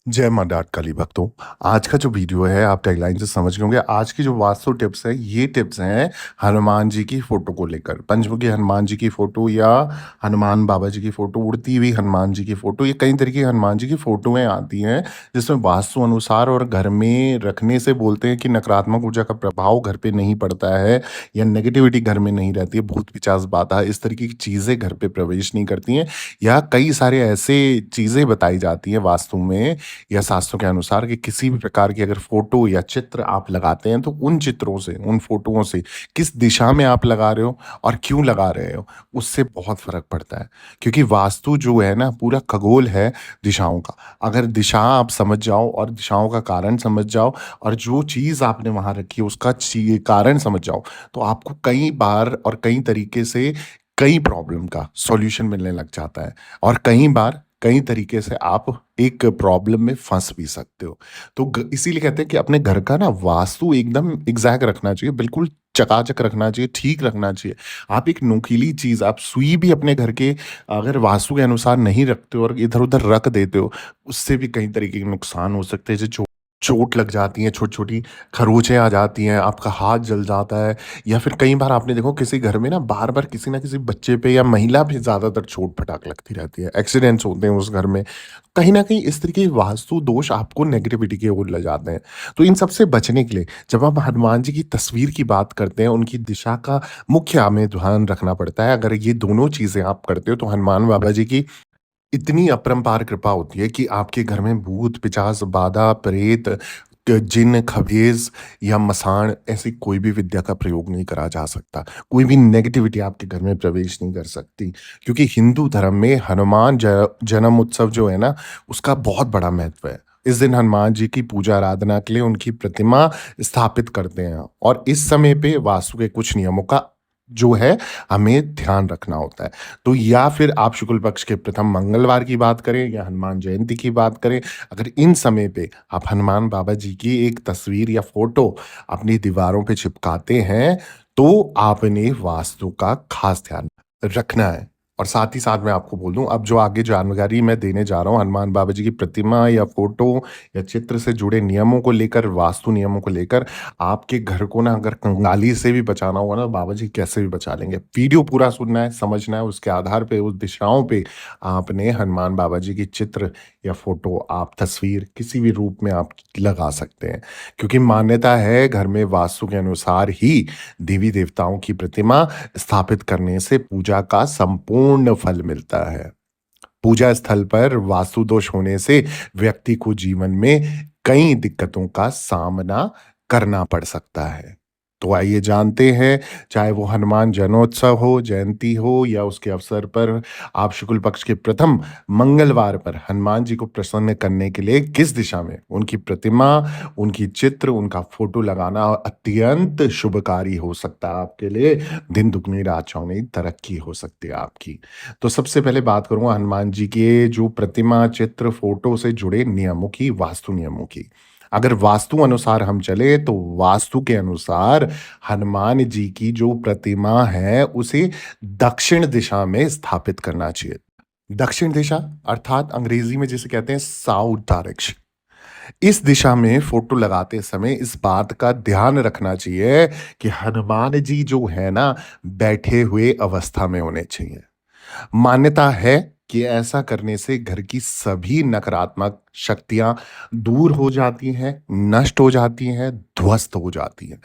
जय माँ डाट काली भक्तों। आज का जो वीडियो है आप टैगलाइन से समझ गए होंगे। आज की जो वास्तु टिप्स है ये टिप्स हैं हनुमान जी की फ़ोटो को लेकर। पंचमुखी हनुमान जी की फ़ोटो या हनुमान बाबा जी की फ़ोटो, उड़ती हुई हनुमान जी की फ़ोटो, ये कई तरह की हनुमान जी की फ़ोटोएँ आती हैं जिसमें वास्तु अनुसार और घर में रखने से बोलते हैं कि नकारात्मक ऊर्जा का प्रभाव घर पे नहीं पड़ता है या नेगेटिविटी घर में नहीं रहती है, भूत पिशाच बाधा इस तरीके की चीज़ें घर पे प्रवेश नहीं करती हैं। या कई सारे ऐसे चीज़ें बताई जाती हैं वास्तु में या शास्त्रों के अनुसार कि किसी भी प्रकार की अगर फ़ोटो या चित्र आप लगाते हैं, तो उन चित्रों से, उन फ़ोटोओं से किस दिशा में आप लगा रहे हो और क्यों लगा रहे हो, उससे बहुत फ़र्क पड़ता है। क्योंकि वास्तु जो है ना, पूरा खगोल है दिशाओं का। अगर दिशा आप समझ जाओ और दिशाओं का कारण समझ जाओ और जो चीज़ आपने वहाँ रखी है, उसका कारण समझ जाओ, तो आपको कई बार और कई तरीके से कई प्रॉब्लम का सॉल्यूशन मिलने लग जाता है और कई बार कई तरीके से आप एक प्रॉब्लम में फँस भी सकते हो। तो ग इसीलिए कहते हैं कि अपने घर का ना वास्तु एकदम एग्ज़ैक्ट रखना चाहिए, बिल्कुल चकाचक रखना चाहिए, ठीक रखना चाहिए। आप एक नुकीली चीज़ आप सुई भी अपने घर के अगर वास्तु के अनुसार नहीं रखते हो और इधर-उधर रख देते हो, उससे भी कई तरीके के नुकसान हो सकते हैं। जैसे चोट लग जाती है, छोटी-छोटी खरोंचें आ जाती हैं, आपका हाथ जल जाता है या फिर कई बार आपने देखो किसी घर में ना बार-बार किसी न किसी बच्चे पे या महिला पे ज़्यादातर चोट-पटाख लगती रहती है, एक्सीडेंट्स होते हैं उस घर में। कहीं न कहीं इस तरीके के वास्तु दोष आपको नेगेटिविटी की ओर ले जाते हैं। तो इन सब से बचने के लिए जब आप हनुमान जी की तस्वीर की बात करते हैं, उनकी दिशा का मुख्य हमें ध्यान रखना पड़ता है। अगर ये दोनों चीज़ें आप करते हो तो हनुमान बाबा जी की इतनी अपरंपार कृपा होती है कि आपके घर में भूत, पिशाच, बाधा, प्रेत, जिन, खबीस या मसाण ऐसी कोई भी विद्या का प्रयोग नहीं करा जा सकता। कोई भी नेगेटिविटी आपके घर में प्रवेश नहीं कर सकती। क्योंकि हिंदू धर्म में हनुमान जन्म उत्सव जो है ना, उसका बहुत बड़ा महत्व है। इस दिन हनुमान जी की पूजा आराधना के लिए उनकी प्रतिमा स्थापित करते हैं और इस समय पे वास्तु के कुछ नियमों का जो है हमें ध्यान रखना होता है। तो या फिर आप शुक्ल पक्ष के प्रथम मंगलवार की बात करें या हनुमान जयंती की बात करें, अगर इन समय पे आप हनुमान बाबा जी की एक तस्वीर या फ़ोटो अपनी दीवारों पे चिपकाते हैं, तो आपने वास्तु का ख़ास ध्यान रखना है। और साथ ही साथ मैं आपको बोल दूँ, अब जो आगे जानकारी मैं देने जा रहा हूँ हनुमान बाबा जी की प्रतिमा या फ़ोटो या चित्र से जुड़े नियमों को लेकर, वास्तु नियमों को लेकर, आपके घर को ना अगर कंगाली से भी बचाना होगा ना, बाबा जी कैसे भी बचा लेंगे। वीडियो पूरा सुनना है, समझना है, उसके आधार पे, उस दिशाओं पे आपने हनुमान बाबा जी की चित्र या फ़ोटो, आप तस्वीर किसी भी रूप में आप लगा सकते हैं। क्योंकि मान्यता है घर में वास्तु के अनुसार ही देवी-देवताओं की प्रतिमा स्थापित करने से पूजा का संपूर्ण फल मिलता है। पूजा स्थल पर वास्तु दोष होने से व्यक्ति को जीवन में कई दिक्कतों का सामना करना पड़ सकता है। तो आइए जानते हैं, चाहे वो हनुमान जन्मोत्सव हो, जयंती हो या उसके अवसर पर आप शुक्ल पक्ष के प्रथम मंगलवार पर हनुमान जी को प्रसन्न करने के लिए किस दिशा में उनकी प्रतिमा, उनकी चित्र, उनका फ़ोटो लगाना अत्यंत शुभकारी हो सकता है आपके लिए। दिन दुगनी रात चौगुनी तरक्की हो सकती है आपकी। तो सबसे पहले बात करूँगा हनुमान जी के जो प्रतिमा, चित्र, फ़ोटो से जुड़े नियमों की, वास्तु नियमों की। अगर वास्तु अनुसार हम चले तो वास्तु के अनुसार हनुमान जी की जो प्रतिमा है उसे दक्षिण दिशा में स्थापित करना चाहिए। दक्षिण दिशा अर्थात अंग्रेज़ी में जिसे कहते हैं साउथ डायरेक्शन। इस दिशा में फ़ोटो लगाते समय इस बात का ध्यान रखना चाहिए कि हनुमान जी जो है ना, बैठे हुए अवस्था में होने चाहिए। मान्यता है कि ऐसा करने से घर की सभी नकारात्मक शक्तियाँ दूर हो जाती हैं, नष्ट हो जाती हैं, ध्वस्त हो जाती हैं।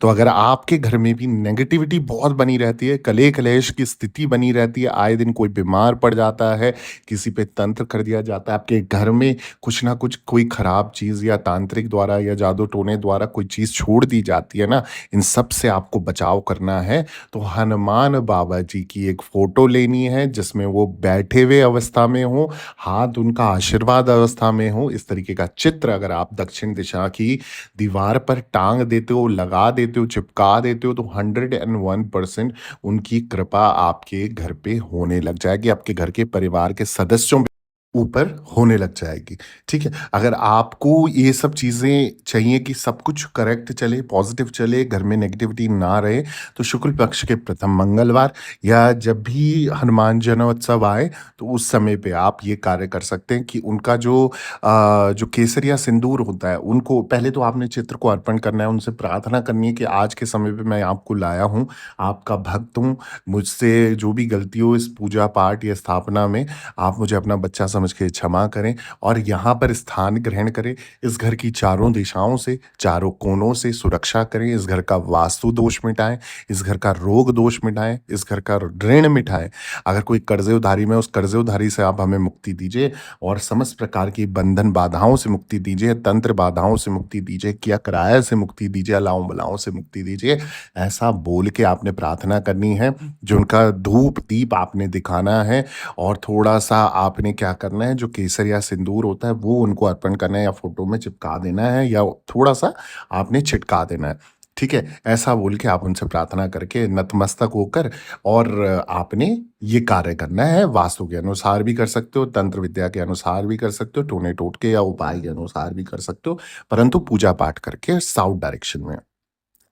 तो अगर आपके घर में भी नेगेटिविटी बहुत बनी रहती है, कलेह-कलेश की स्थिति बनी रहती है, आए दिन कोई बीमार पड़ जाता है, किसी पे तंत्र कर दिया जाता है, आपके घर में कुछ ना कुछ कोई खराब चीज़ या तांत्रिक द्वारा या जादू-टोने द्वारा कोई चीज़ छोड़ दी जाती है ना, इन सब से आपको बचाव करना है, तो हनुमान बाबा जी की एक फ़ोटो लेनी है जिसमें वो बैठे हुए अवस्था में हों, हाथ उनका आशीर्वाद अवस्था में हो, इस तरीके का चित्र अगर आप दक्षिण दिशा की दीवार पर टाँग देते हो, लगा देते हो, चिपका देते हो तो 101% उनकी कृपा आपके घर पे होने लग जाएगी, आपके घर के परिवार के सदस्यों पे ऊपर होने लग जाएगी, ठीक है? अगर आपको ये सब चीज़ें चाहिए कि सब कुछ करेक्ट चले, पॉज़िटिव चले, घर में नेगेटिविटी ना रहे, तो शुक्ल पक्ष के प्रथम मंगलवार या जब भी हनुमान जन्मोत्सव आए, तो उस समय पे आप ये कार्य कर सकते हैं कि उनका जो केसर या सिंदूर होता है, उनको पहले तो आपने चित्र को अर्पण करना है, उनसे प्रार्थना करनी है कि आज के समय पे मैं आपको लाया हूँ, आपका भक्त हूँ, मुझसे जो भी गलती हो इस पूजा-पाठ या स्थापना में आप मुझे अपना बच्चा समझ के क्षमा करें और यहाँ पर स्थान ग्रहण करें। इस घर की चारों दिशाओं से, चारों कोनों से सुरक्षा करें, इस घर का वास्तु दोष मिटाएँ, इस घर का रोग दोष मिटाएँ, इस घर का ऋण मिटाएँ। अगर कोई कर्ज़े उधारी में, उस कर्ज़े उधारी से आप हमें मुक्ति दीजिए और समस्त प्रकार की बंधन बाधाओं से मुक्ति दीजिए, तंत्र बाधाओं से मुक्ति दीजिए, किया-कराया से मुक्ति दीजिए, अलाओं-बलाओं से मुक्ति दीजिए। ऐसा बोल के आपने प्रार्थना करनी है, जो उनका धूप-दीप आपने दिखाना है और थोड़ा-सा आपने क्या करना है, जो केसर या सिंदूर होता है, वो उनको अर्पण करना है या फ़ोटो में चिपका देना है या थोड़ा-सा आपने छिटका देना है। ठीक है? ऐसा बोल के आप उनसे प्रार्थना करके नतमस्तक होकर और आपने ये कार्य करना है। वास्तु के अनुसार भी कर सकते हो, तंत्र विद्या के अनुसार भी कर सकते हो, टोने-टोटके या उपाय के अनुसार भी कर सकते हो, परंतु पूजा-पाठ करके साउथ डायरेक्शन में।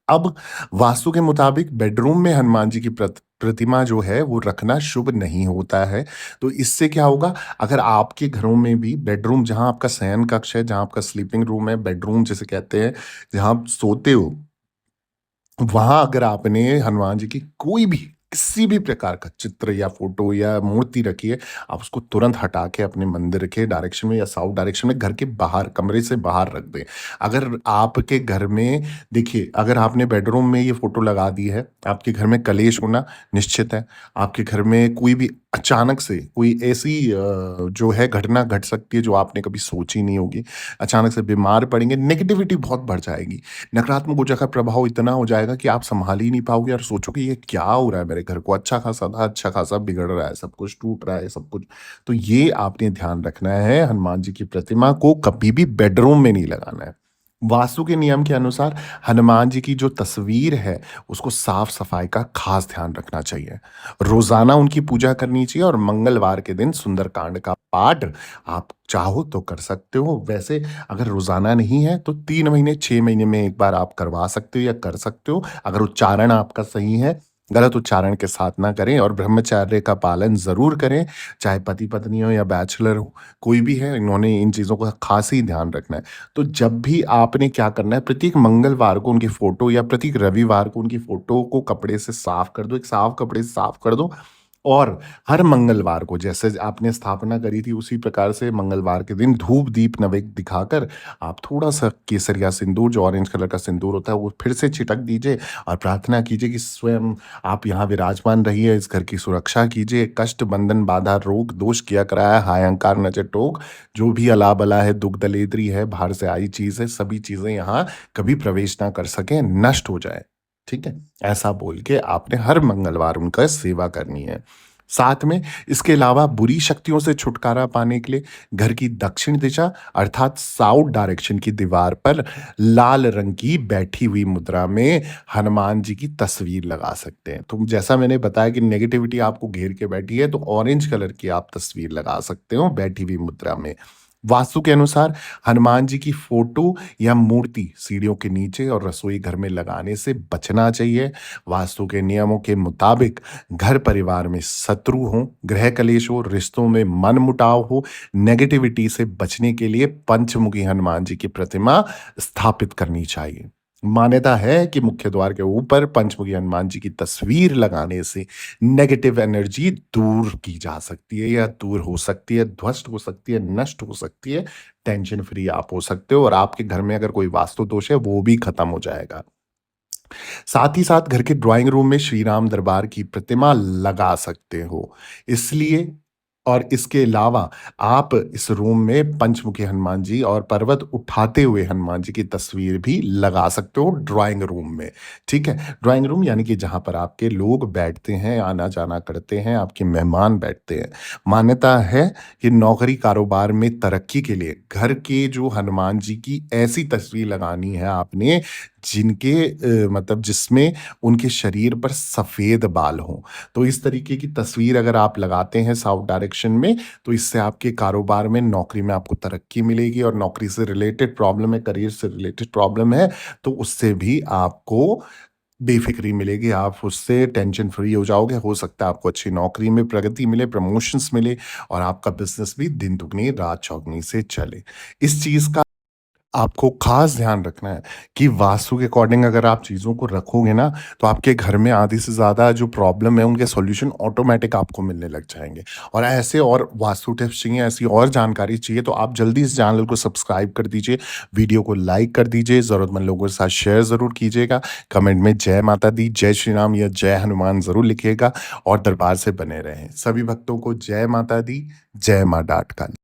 अब वास्तु के मुताबिक बेडरूम में हनुमान जी की प्रतिमा जो है वो रखना शुभ नहीं होता है। तो इससे क्या होगा अगर आपके घरों में भी बेडरूम जहाँ आपका शयन कक्ष है, जहाँ आपका स्लीपिंग रूम है, बेडरूम जिसे कहते हैं, जहाँ आप सोते हो वहाँ अगर आपने हनुमान जी की कोई भी किसी भी प्रकार का चित्र या फ़ोटो या मूर्ति रखी है, आप उसको तुरंत हटा के अपने मंदिर के डायरेक्शन में या साउथ डायरेक्शन में घर के बाहर, कमरे से बाहर रख दें। अगर आपके घर में देखिए, अगर आपने बेडरूम में ये फ़ोटो लगा दी है, आपके घर में कलेश होना निश्चित है। आपके घर में कोई भी अचानक से कोई ऐसी जो है घटना घट सकती है जो आपने कभी सोची नहीं होगी। अचानक से बीमार पड़ेंगे, नेगेटिविटी बहुत बढ़ जाएगी। नकारात्मक ऊर्जा का प्रभाव इतना हो जाएगा कि आप सँभाल ही नहीं पाओगे और सोचोगे ये क्या हो रहा है मेरे घर को? अच्छा खासा था, अच्छा खासा बिगड़ रहा है, सब कुछ टूट रहा है, सब कुछ। तो ये आपने ध्यान रखना है, हनुमान जी की प्रतिमा को कभी भी बेडरूम में नहीं लगाना है। वास्तु के नियम के अनुसार हनुमान जी की जो तस्वीर है, उसको साफ-सफाई का खास ध्यान रखना चाहिए। रोज़ाना उनकी पूजा करनी चाहिए और मंगलवार के दिन सुंदरकांड का पाठ आप चाहो तो कर सकते हो। वैसे अगर रोज़ाना नहीं है तो 3 महीने, 6 महीने में 1 बार आप करवा सकते हो या कर सकते हो। अगर उच्चारण आपका सही है, गलत उच्चारण के साथ ना करें और ब्रह्मचर्य का पालन ज़रूर करें, चाहे पति-पत्नी हो या बैचलर हो, कोई भी है, इन्होंने इन चीज़ों का ख़ास ही ध्यान रखना है। तो जब भी आपने क्या करना है, प्रत्येक मंगलवार को उनकी फ़ोटो या प्रत्येक रविवार को उनकी फ़ोटो को कपड़े से साफ कर दो, एक साफ कपड़े से साफ कर दो और हर मंगलवार को जैसे आपने स्थापना करी थी उसी प्रकार से मंगलवार के दिन धूप-दीप नैवेद्य दिखाकर आप थोड़ा-सा केसर या सिंदूर जो ऑरेंज कलर का सिंदूर होता है वो फिर से छिटक दीजिए और प्रार्थना कीजिए कि स्वयं आप यहाँ विराजमान रहिए, इस घर की सुरक्षा कीजिए, कष्ट, बंधन, बाधा, रोग, दोष किया कराया, हाय अहंकार, नजर, टोक जो भी अला-बला है, दुःख दलेदरी है, बाहर से आई चीज़ है, सभी चीज़ें यहाँ कभी प्रवेश ना कर सकें, नष्ट हो जाएँ। ठीक है? ऐसा बोल के आपने हर मंगलवार उनका सेवा करनी है। साथ में इसके अलावा बुरी शक्तियों से छुटकारा पाने के लिए घर की दक्षिण दिशा अर्थात साउथ डायरेक्शन की दीवार पर लाल रंग की बैठी हुई मुद्रा में हनुमान जी की तस्वीर लगा सकते हैं। तो जैसा मैंने बताया कि नेगेटिविटी आपको घेर के बैठी है तो ऑरेंज कलर की आप तस्वीर लगा सकते हो बैठी हुई मुद्रा में। वास्तु के अनुसार हनुमान जी की फोटो या मूर्ति सीढ़ियों के नीचे और रसोई घर में लगाने से बचना चाहिए। वास्तु के नियमों के मुताबिक घर परिवार में शत्रु हो, गृह कलेश हो, रिश्तों में मनमुटाव हो, नेगेटिविटी से बचने के लिए पंचमुखी हनुमान जी की प्रतिमा स्थापित करनी चाहिए। मान्यता है कि मुख्य द्वार के ऊपर पंचमुखी हनुमान जी की तस्वीर लगाने से नेगेटिव एनर्जी दूर की जा सकती है या दूर हो सकती है, ध्वस्त हो सकती है, नष्ट हो सकती है, टेंशन फ्री आप हो सकते हो और आपके घर में अगर कोई वास्तु दोष है वो भी खत्म हो जाएगा। साथ ही साथ घर के ड्राइंग रूम में श्री राम दरबार की प्रतिमा लगा सकते हो। इसलिए और इसके अलावा आप इस रूम में पंचमुखी हनुमान जी और पर्वत उठाते हुए हनुमान जी की तस्वीर भी लगा सकते हो ड्राइंग रूम में, ठीक है? ड्राइंग रूम यानी कि जहाँ पर आपके लोग बैठते हैं, आना-जाना करते हैं, आपके मेहमान बैठते हैं। मान्यता है कि नौकरी कारोबार में तरक्की के लिए घर के जो हनुमान जी की ऐसी तस्वीर लगानी है आपने जिनके मतलब जिसमें उनके शरीर पर सफ़ेद बाल हों। तो इस तरीके की तस्वीर अगर आप लगाते हैं साउथ डायरेक्शन में, तो इससे आपके कारोबार में, नौकरी में आपको तरक्की मिलेगी और नौकरी से रिलेटेड प्रॉब्लम है, करियर से रिलेटेड प्रॉब्लम है, तो उससे भी आपको बेफ़िक्री मिलेगी, आप उससे टेंशन फ्री हो जाओगे। हो सकता है आपको अच्छी नौकरी में प्रगति मिले, प्रमोशंस मिले और आपका बिज़नेस भी दिन दुगनी रात चौगुनी से चले। इस चीज़ का आपको ख़ास ध्यान रखना है कि वास्तु के अकॉर्डिंग अगर आप चीज़ों को रखोगे ना, तो आपके घर में आधी से ज़्यादा जो प्रॉब्लम है, उनके सॉल्यूशन ऑटोमैटिक आपको मिलने लग जाएँगे। और ऐसे और वास्तु टिप्स चाहिए, ऐसी और जानकारी चाहिए, तो आप जल्दी इस चैनल को सब्सक्राइब कर दीजिए, वीडियो को लाइक कर दीजिए, ज़रूरतमंद लोगों के साथ शेयर ज़रूर कीजिएगा, कमेंट में जय माता दी, जय श्री राम या जय हनुमान ज़रूर लिखिएगा और दरबार से बने रहें। सभी भक्तों को जय माता दी, जय माँ डाठ काली।